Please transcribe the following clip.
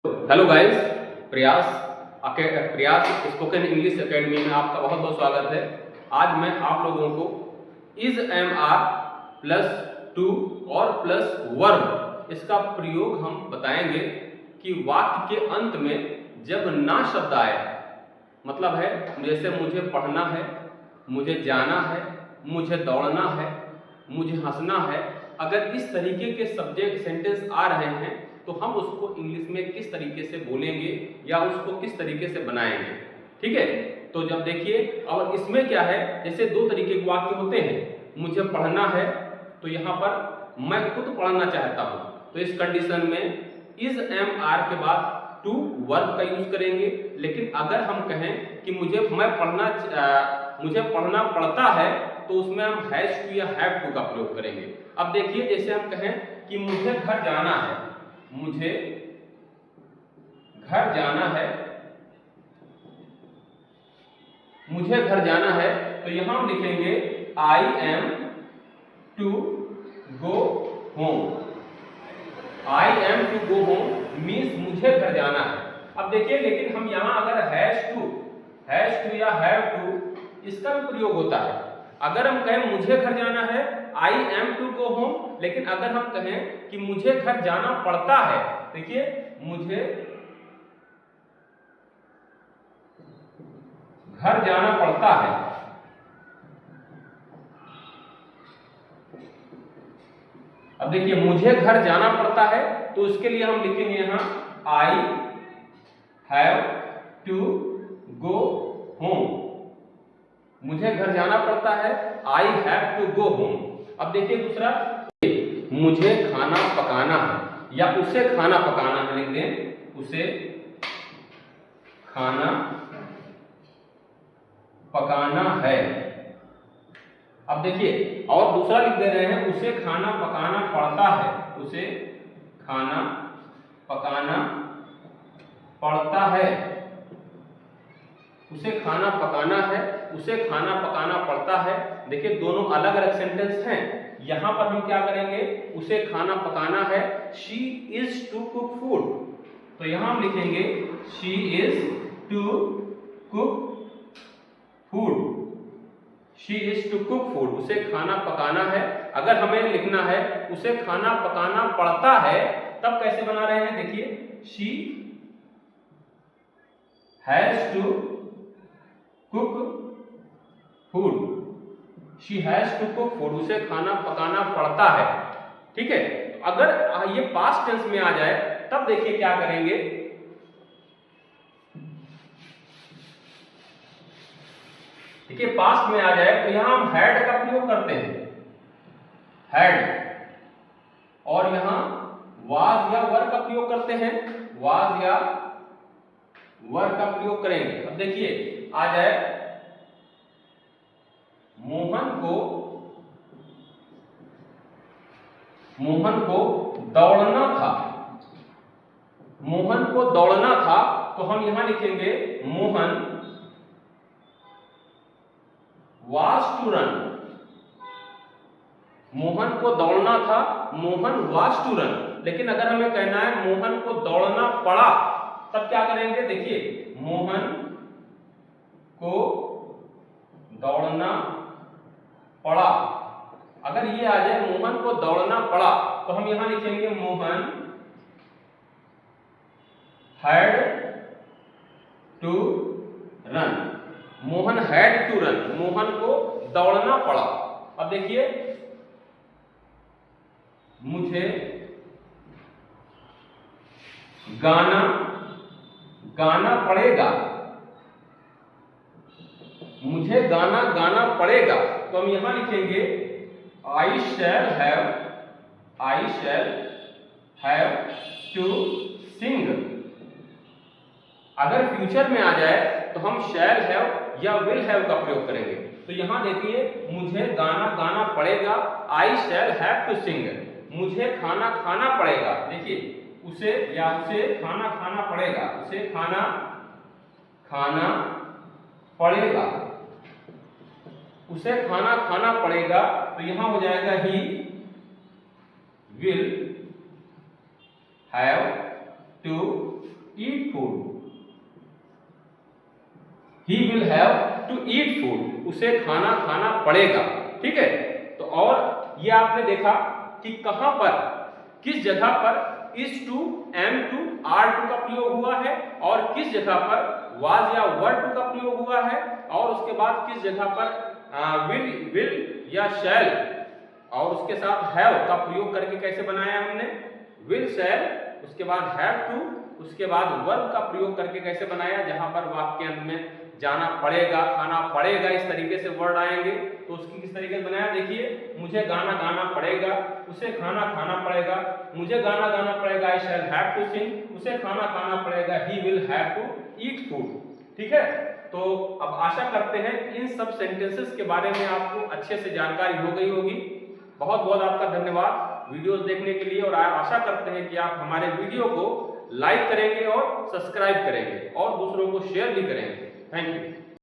Hello guys, प्रयास प्रयास spoken English academy में आपका बहुत बहुत स्वागत है। आज मैं आप लोगों को is am are plus to और प्लस वर्ब इसका प्रयोग हम बताएंगे कि वाक्य के अंत में जब ना शब्द आए, मतलब है जैसे मुझे पढ़ना है, मुझे जाना है, मुझे दौड़ना है, मुझे हंसना है, अगर इस तरीके के सब्जेक्ट सेंटेंस आ रहे हैं तो हम उसको इंग्लिश में किस तरीके से बोलेंगे या उसको किस तरीके से बनाएंगे। ठीक है, तो जब देखिए अब इसमें क्या है, जैसे दो तरीके के वाक्य होते हैं। मुझे पढ़ना है तो यहाँ पर मैं खुद पढ़ना चाहता हूँ, तो इस कंडीशन में इज एम आर के बाद टू वर्ब का यूज करेंगे। लेकिन अगर हम कहें कि मुझे पढ़ना पड़ता है तो उसमें हम हैज टू या हैव टू का प्रयोग करेंगे। अब देखिए, जैसे हम कहें कि मुझे घर जाना है, मुझे घर जाना है, मुझे घर जाना है, तो यहां हम लिखेंगे I am to go home. I am to go home means मुझे घर जाना है। अब देखिए, लेकिन हम यहां अगर हैज टू या हैव टू इसका भी प्रयोग होता है। अगर हम कहें मुझे घर जाना है, I am to go home, लेकिन अगर हम कहें कि मुझे घर जाना पड़ता है, देखिए मुझे घर जाना पड़ता है, अब देखिए मुझे घर जाना पड़ता है तो उसके लिए हम लिखेंगे यहां I have to go home. मुझे घर जाना पड़ता है, I have to go home. अब देखिए दूसरा, मुझे खाना पकाना है या उसे खाना पकाना है, लिख दें उसे खाना पकाना है। अब देखिए और दूसरा लिख दे रहे हैं उसे खाना पकाना पड़ता है, उसे खाना पकाना पड़ता है, उसे खाना पकाना है, उसे खाना पकाना पड़ता है। देखिए दोनों अलग अलग सेंटेंस हैं। यहां पर हम क्या करेंगे, उसे खाना पकाना है, she is to cook food, तो यहां हम लिखेंगे she is to cook food, she is to cook food, उसे खाना पकाना है। अगर हमें लिखना है उसे खाना पकाना पड़ता है, तब कैसे बना रहे हैं, देखिए she has to cook food, she has to cook food, उसे खाना पकाना पड़ता है। ठीक है, अगर ये पास्ट टेंस में आ जाए तब देखिए क्या करेंगे, देखिए पास्ट में आ जाए तो यहां हम हैड का प्रयोग करते हैं, हैड, और यहां वाज या वर का प्रयोग करते हैं, वाज या वर का प्रयोग करेंगे। अब देखिए आ जाए मोहन को दौड़ना था, मोहन को दौड़ना था, तो हम यहां लिखेंगे Mohan was to run, Mohan को दौड़ना था, मोहन वाज टू रन। लेकिन अगर हमें कहना है मोहन को दौड़ना पड़ा, तब क्या करेंगे, देखिए मोहन को दौड़ना पड़ा। अगर ये आ जाए मोहन को दौड़ना पड़ा, तो हम यहां लिखेंगे Mohan had to run, Mohan had to run, Mohan को दौड़ना पड़ा। अब देखिए मुझे गाना पड़ेगा, मुझे गाना पड़ेगा, तो हम यहां लिखेंगे आई शैल हैव टू सिंग। अगर फ्यूचर में आ जाए तो हम शैल हैव या विल हैव का प्रयोग करेंगे। तो यहां देखिए मुझे गाना पड़ेगा, आई शैल हैव टू सिंग, मुझे खाना पड़ेगा, देखिए उसे खाना पड़ेगा, उसे खाना पड़ेगा, उसे खाना पड़ेगा, तो यहां हो जाएगा he will have to eat food. He will have to eat food. उसे खाना खाना पड़ेगा, ठीक है। तो और ये आपने देखा कि कहां पर, किस जगह पर is to, am to, are to का प्रयोग हुआ है और किस जगह पर was या were to का प्रयोग हुआ है और उसके बाद किस जगह पर will या shall और उसके साथ have का प्रयोग करके कैसे बनाया हमने, will, shall, उसके बाद have to, उसके बाद verb का प्रयोग करके कैसे बनाया, जहां पर वाक्य अंत में जाना पड़ेगा, खाना पड़ेगा, इस तरीके से वर्ड आएंगे। तो उसकी किस तरीके से बनाया, देखिए, मुझे गाना गाना पड़ेगा, उसे खाना खाना पड़ेगा, मुझे गाना गाना पड़ेगा, आई शैल हैव टू सिंग, उसे खाना खाना पड़ेगा, he will have to eat food, ठीक है। तो अब आशा करते हैं इन सब सेंटेंसेस के बारे में आपको अच्छे से जानकारी हो गई होगी। बहुत बहुत आपका धन्यवाद वीडियोस देखने के लिए, और आशा करते हैं कि आप हमारे वीडियो को लाइक करेंगे और सब्सक्राइब करेंगे और दूसरों को शेयर भी करेंगे। Thank you.